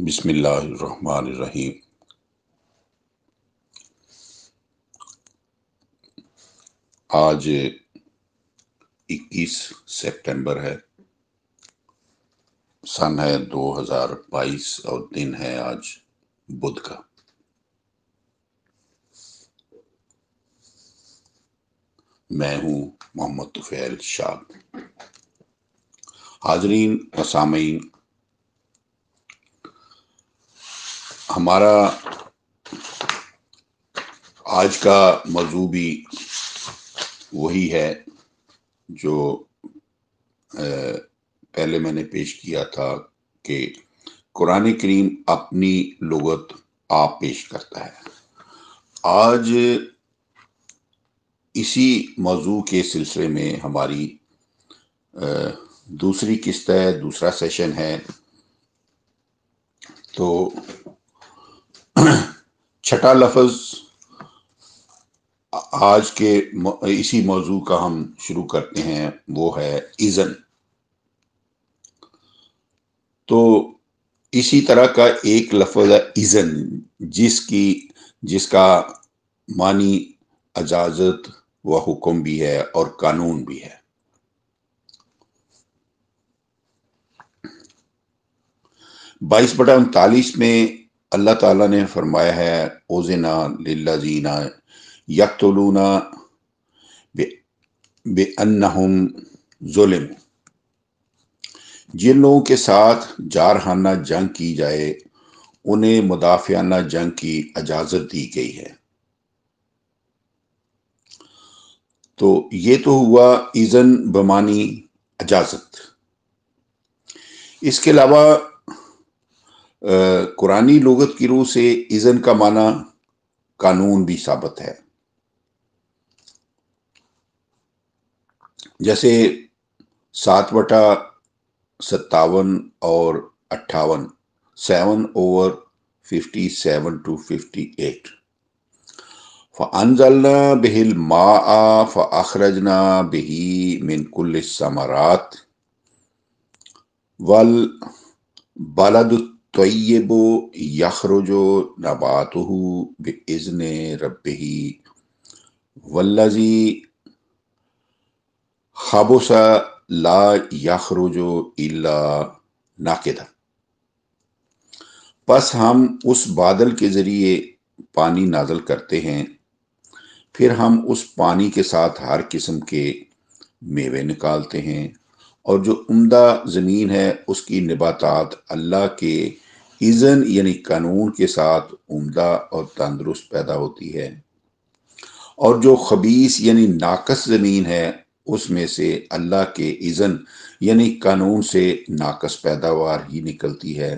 بسم اللہ الرحمن الرحیم۔ آج 21 سپٹمبر ہے، سن ہے 2022 اور دن ہے آج بدھ کا۔ میں ہوں محمد طفیل شاد۔ حاضرین و سامعین، ہمارا آج کا موضوع بھی وہی ہے جو پہلے میں نے پیش کیا تھا کہ قرآن کریم اپنی لغت آپ پیش کرتا ہے۔ آج اسی موضوع کے سلسلے میں ہماری دوسری قسط ہے، دوسرا سیشن ہے۔ تو چھٹا لفظ آج کے اسی موضوع کا ہم شروع کرتے ہیں، وہ ہے اذن۔ تو اسی طرح کا ایک لفظ ہے اذن، جس کا معنی اجازت و حکم بھی ہے اور قانون بھی ہے۔ 22/39 میں اللہ تعالیٰ نے فرمایا ہے اذن للذین یقتلون بأنہم ظلموا، جن لوگوں کے ساتھ جارحانہ جنگ کی جائے انہیں مدافعانہ جنگ کی اجازت دی گئی ہے۔ تو یہ تو ہوا اذن بمانی اجازت۔ اس کے علاوہ قرآنی لغت کی روح سے اذن کا معنی قانون بھی ثابت ہے۔ جیسے 7/57 اور 58، 7/57 to 58۔ فَأَنزَلْنَا بِهِ الْمَاءَ فَأَخْرَجْنَا بِهِ مِنْ كُلِّ الثَّمَرَاتِ وَالْبَلَدُ الطَّيِّبُ يَخْرُجُ نَبَاتُهُ بِإِذْنِ رَبِّهِ وَالَّذِي خَبُثَ لَا يَخْرُجُ إِلَّا نَاقِدًا۔ پس ہم اس بادل کے ذریعے پانی نازل کرتے ہیں، پھر ہم اس پانی کے ساتھ ہر قسم کے میوے نکالتے ہیں، اور جو عمدہ زمین ہے اس کی نباتات اللہ کے اذن یعنی قانون کے ساتھ عمدہ اور تندرست پیدا ہوتی ہے، اور جو خبیث یعنی ناقص زمین ہے اس میں سے اللہ کے اذن یعنی قانون سے ناقص پیداوار ہی نکلتی ہے۔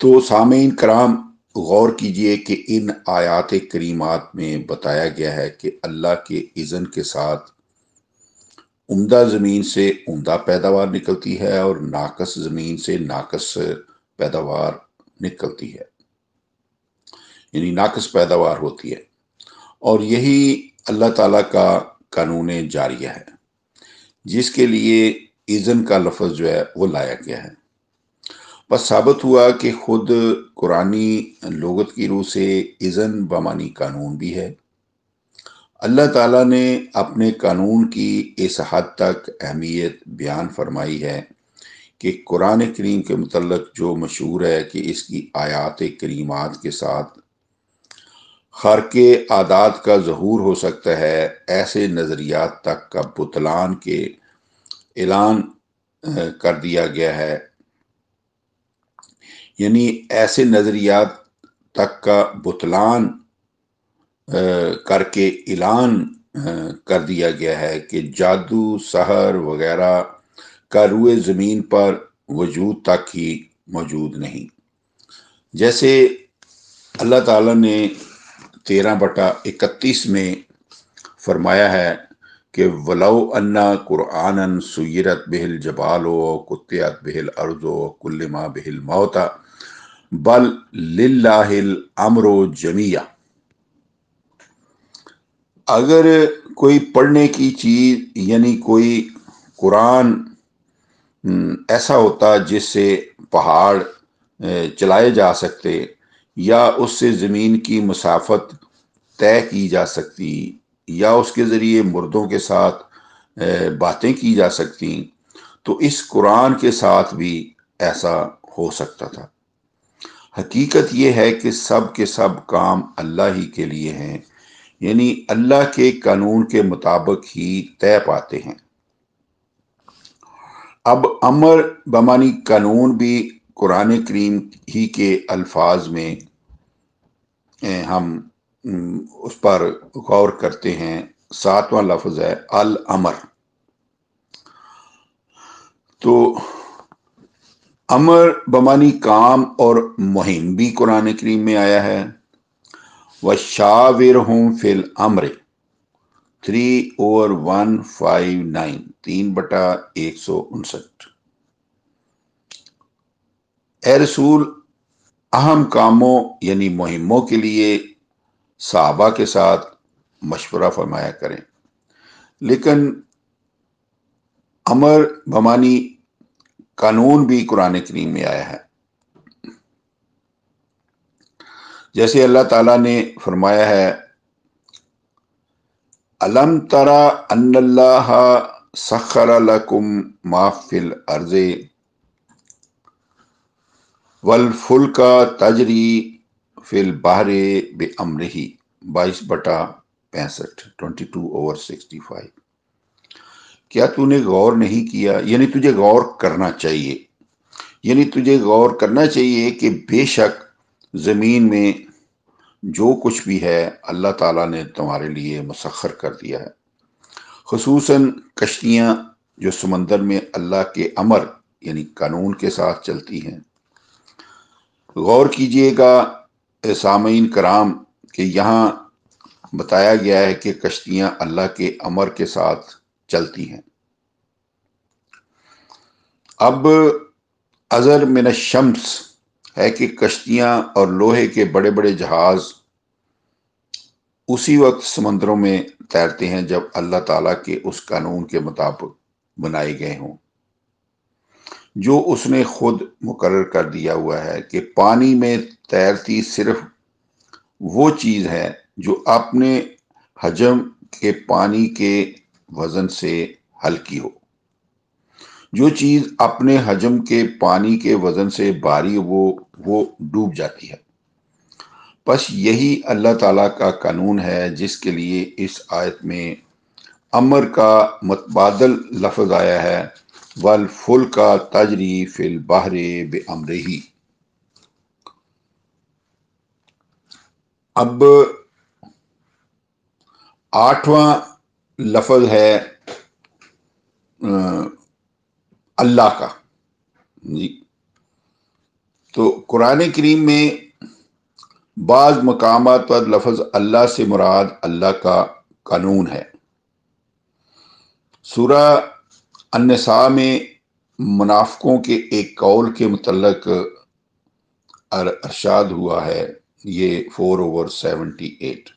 تو سامعین کرام، غور کیجئے کہ ان آیات کریمات میں بتایا گیا ہے کہ اللہ کے اذن کے ساتھ عمدہ زمین سے عمدہ پیداوار نکلتی ہے اور ناقص زمین سے ناقص پیداوار نکلتی ہے، یعنی ناقص پیداوار ہوتی ہے، اور یہی اللہ تعالیٰ کا قانون جاریہ ہے جس کے لیے اذن کا لفظ جو ہے وہ لایا گیا ہے۔ بس ثابت ہوا کہ خود قرآنی لغت کی روح سے اذن بمانی قانون بھی ہے۔ اللہ تعالیٰ نے اپنے قانون کی اس حد تک اہمیت بیان فرمائی ہے کہ قرآن کریم کے متعلق جو مشہور ہے کہ اس کی آیات کریمات کے ساتھ خارق عادات کا ظہور ہو سکتا ہے، ایسے نظریات تک کا بطلان کے اعلان کر دیا گیا ہے، یعنی ایسے نظریات تک کا بطلان کر کے اعلان کر دیا گیا ہے کہ جادو، سحر وغیرہ کا روئے زمین پر وجود تک ہی موجود نہیں۔ جیسے اللہ تعالیٰ نے 13/31 میں فرمایا ہے کہ وَلَوْ أَنَّ قُرْآنًا سُيِّرَتْ بِهِ الْجِبَالُ وَقُطِّعَتْ بِهِ الْأَرْضُ وَكُلِّمَ بِهِ الْمَوْتَى بَلْ لِلَّهِ الْأَمْرُ جَمِيعًا۔ اگر کوئی پڑھنے کی چیز یعنی کوئی قرآن ایسا ہوتا جس سے پہاڑ چلائے جا سکتے، یا اس سے زمین کی مسافت طے کی جا سکتی، یا اس کے ذریعے مردوں کے ساتھ باتیں کی جا سکتی، تو اس قرآن کے ساتھ بھی ایسا ہو سکتا تھا۔ حقیقت یہ ہے کہ سب کے سب کام اللہ ہی کے لیے ہیں، یعنی اللہ کے قانون کے مطابق ہی طے پاتے ہیں۔ اب امر بمانی قانون بھی قرآن کریم ہی کے الفاظ میں ہم اس پر غور کرتے ہیں۔ 7واں لفظ ہے الامر۔ تو امر بمانی کام اور مہم بھی قرآن کریم میں آیا ہے۔ وَشَاوِرْهُمْ فِي الْأَمْرِ 3/159 3/159۔ اے رسول، اہم کاموں یعنی مہموں کے لیے صحابہ کے ساتھ مشورہ فرمایا کریں، لیکن امر بمانی قانون بھی قرآن کریم میں آیا ہے۔ جیسے اللہ تعالیٰ نے فرمایا ہے أَلَمْ تَرَ أَنَّ اللَّهَ سَخَّرَ لَكُم مَا فِي الْأَرْضِ وَالْفُلْكَ تَجْرِي فِي الْبَحْرِ بِأَمْرِهِ 22/65 22/65۔ کیا تو نے غور نہیں کیا؟ یعنی تجھے غور کرنا چاہیے، یعنی تجھے غور کرنا چاہیے کہ بے شک زمین میں جو کچھ بھی ہے اللہ تعالیٰ نے تمہارے لیے مسخر کر دیا ہے، خصوصاً کشتیاں جو سمندر میں اللہ کے امر یعنی قانون کے ساتھ چلتی ہیں۔ غور کیجئے گا سامعین کرام کہ یہاں بتایا گیا ہے کہ کشتیاں اللہ کے امر کے ساتھ چلتی ہیں۔ اب ازر من الشمس ہے کہ کشتیاں اور لوہے کے بڑے بڑے جہاز اسی وقت سمندروں میں تیرتے ہیں جب اللہ تعالیٰ کے اس قانون کے مطابق بنائے گئے ہوں، جو اس نے خود مقرر کر دیا ہوا ہے کہ پانی میں تیرتی صرف وہ چیز ہے جو اپنے حجم کے پانی کے وزن سے ہلکی ہو۔ جو چیز اپنے حجم کے پانی کے وزن سے بھاری ہو وہ ڈوب جاتی ہے۔ بس یہی اللہ تعالیٰ کا قانون ہے جس کے لیے اس آیت میں امر کا متبادل لفظ آیا ہے وَالْفُلْكَ تَجْرِي فِي الْبَحْرِ بِأَمْرِهِ۔ اب 8واں لفظ ہے اللہ کا جی۔ تو قرآن کریم میں بعض مقامات پر لفظ اللہ سے مراد اللہ کا قانون ہے۔ سورہ النساء میں منافقوں کے ایک قول کے متعلق ارشاد ہوا ہے، یہ 4/78۔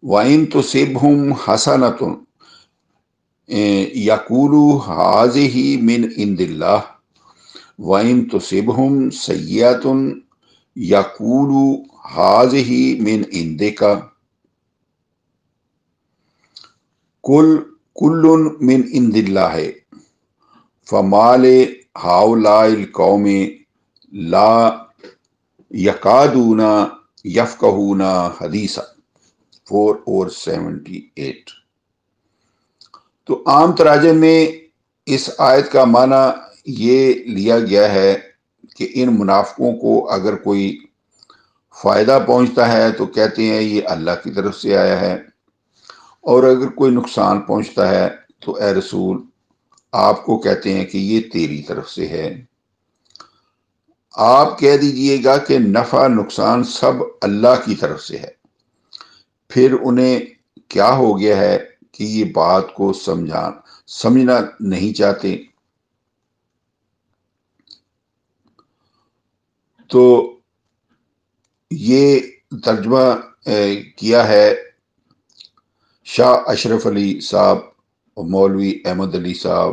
وَإِن تُصِبْهُمْ حَسَنَةٌ يَقُولُوا هَٰذِهِ مِنْ عِندِ اللَّهِ وَإِن تُصِبْهُمْ سَيِّئَةٌ يَقُولُوا هَٰذِهِ مِنْ عِندِكَ قُلْ كُلٌّ مِنْ عِندِ اللَّهِ فَمَا لِهَٰؤُلَاءِ الْقَوْمِ لَا يَكَادُونَ يَفْقَهُونَ حَدِيثًا 4/78۔ تو عام تراجم میں اس آیت کا معنی یہ لیا گیا ہے کہ ان منافقوں کو اگر کوئی فائدہ پہنچتا ہے تو کہتے ہیں یہ اللہ کی طرف سے آیا ہے، اور اگر کوئی نقصان پہنچتا ہے تو اے رسول آپ کو کہتے ہیں کہ یہ تیری طرف سے ہے۔ آپ کہہ دیجئے گا کہ نفع نقصان سب اللہ کی طرف سے ہے۔ پھر انہیں کیا ہو گیا ہے کہ یہ بات کو سمجھنا نہیں چاہتے؟ تو یہ ترجمہ کیا ہے شاہ اشرف علی صاحب اور مولوی احمد علی صاحب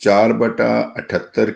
4/78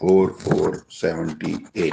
4/78।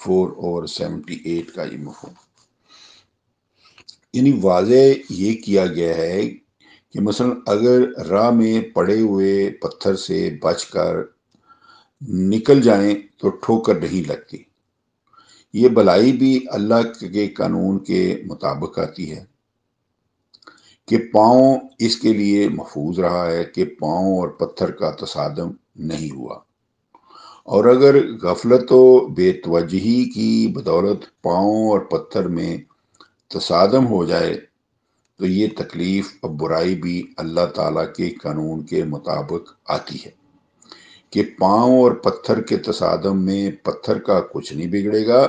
4/78 کا یہ مفہوم، یعنی واضح یہ کیا گیا ہے کہ مثلا اگر راہ میں پڑے ہوئے پتھر سے بچ کر نکل جائیں تو ٹھوکر نہیں لگتی۔ یہ بلائی بھی اللہ کے قانون کے مطابق آتی ہے کہ پاؤں اس کے لیے محفوظ رہا ہے کہ پاؤں اور پتھر کا تصادم نہیں ہوا، اور اگر غفلت و بے توجہی کی بدولت پاؤں اور پتھر میں تصادم ہو جائے تو یہ تکلیف اور برائی بھی اللہ تعالیٰ کے قانون کے مطابق آتی ہے کہ پاؤں اور پتھر کے تصادم میں پتھر کا کچھ نہیں بگڑے گا،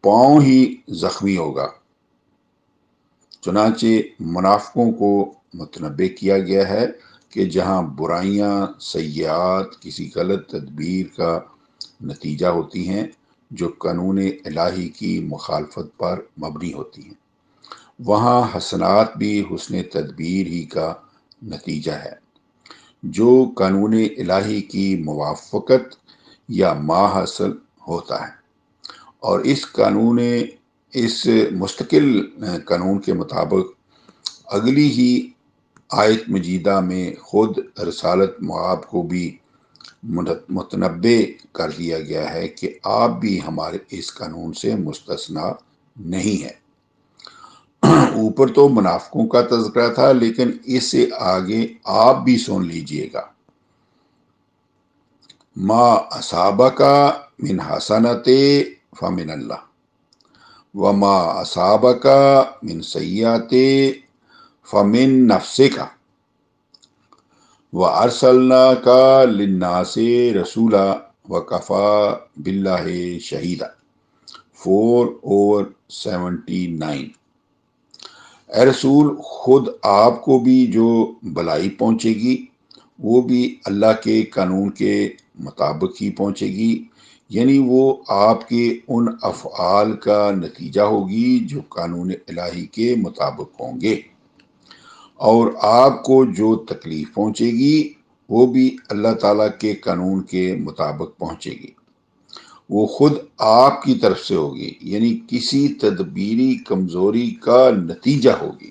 پاؤں ہی زخمی ہوگا۔ چنانچہ منافقوں کو متنبع کیا گیا ہے کہ جہاں برائیاں سیئات کسی غلط تدبیر کا نتیجہ ہوتی ہیں جو قانون الہی کی مخالفت پر مبنی ہوتی ہیں، وہاں حسنات بھی حسن تدبیر ہی کا نتیجہ ہے جو قانون الہی کی موافقت یا ما حاصل ہوتا ہے، اور اس مستقل قانون کے مطابق اگلی ہی آیت مجیدہ میں خود رسالت مآب کو بھی متنبع کر دیا گیا ہے کہ آپ بھی ہمارے اس قانون سے مستثنا نہیں ہے۔ اوپر تو منافقوں کا تذکرہ تھا، لیکن اس سے آگے آپ بھی سن لیجئے گا۔ ما اصابک من حسنۃ فمن اللہ وما اصابک من سیئۃ فمن نفسک وارسلناک للناس رسولا وکفی باللہ شہیدا 4/79۔ اے رسول، خود آپ کو بھی جو بلائی پہنچے گی وہ بھی اللہ کے قانون کے مطابق ہی پہنچے گی، یعنی وہ آپ کے ان افعال کا نتیجہ ہوگی جو قانون الہی کے مطابق ہوں گے، اور آپ کو جو تکلیف پہنچے گی وہ بھی اللہ تعالیٰ کے قانون کے مطابق پہنچے گی، وہ خود آپ کی طرف سے ہوگی، یعنی کسی تدبیری کمزوری کا نتیجہ ہوگی۔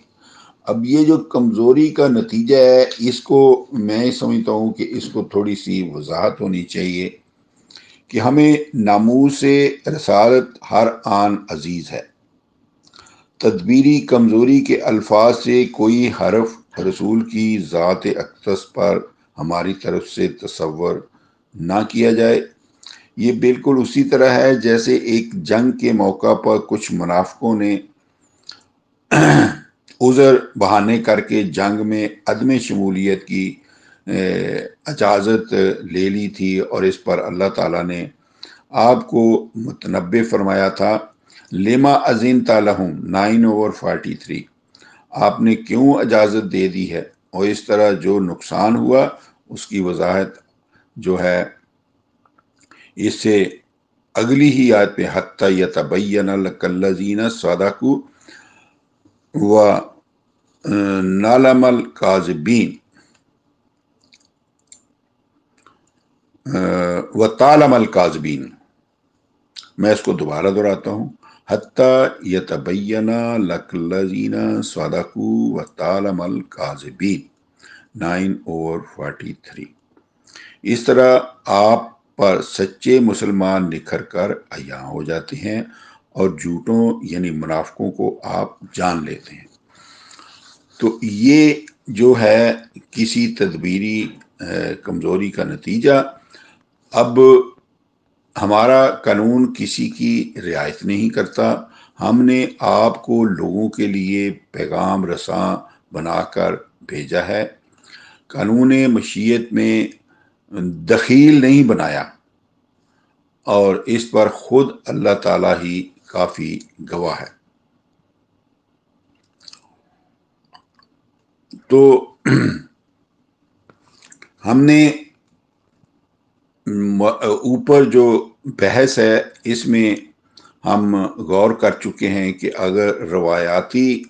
اب یہ جو کمزوری کا نتیجہ ہے، اس کو میں سمجھتا ہوں کہ اس کو تھوڑی سی وضاحت ہونی چاہیے کہ ہمیں ناموس رسالت ہر آن عزیز ہے۔ تدبیری کمزوری کے الفاظ سے کوئی حرف رسول کی ذات اقدس پر ہماری طرف سے تصور نہ کیا جائے۔ یہ بالکل اسی طرح ہے جیسے ایک جنگ کے موقع پر کچھ منافقوں نے عذر بہانے کر کے جنگ میں عدم شمولیت کی اجازت لے لی تھی، اور اس پر اللہ تعالیٰ نے آپ کو متنبع فرمایا تھا لما اذنت لہم 9/43، آپ نے کیوں اجازت دے دی ہے، اور اس طرح جو نقصان ہوا اس کی وضاحت جو ہے اس سے اگلی ہی آیت پہ حتی یتبین لک الذین صدقوا ونعلم الکاذبین وتعلم الکاذبین۔ میں اس کو دوبارہ دہراتا ہوں، حتی یتبین لک الذین صدقوا وتعلم الکاذبین 9/43۔ اس طرح آپ پر سچے مسلمان نکھر کر عیاں ہو جاتے ہیں اور جھوٹوں یعنی منافقوں کو آپ جان لیتے ہیں۔ تو یہ جو ہے کسی تدبیری کمزوری کا نتیجہ۔ اب ہمارا قانون کسی کی رعایت نہیں کرتا، ہم نے آپ کو لوگوں کے لیے پیغام رساں بنا کر بھیجا ہے، قانون مشیت میں دخیل نہیں بنایا، اور اس پر خود اللہ تعالیٰ ہی کافی گواہ ہے۔ تو ہم نے اوپر جو بحث ہے اس میں ہم غور کر چکے ہیں کہ اگر روایاتی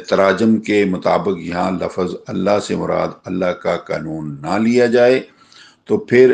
تراجم کے مطابق یہاں لفظ اللہ سے مراد اللہ کا قانون نہ لیا جائے تو پھر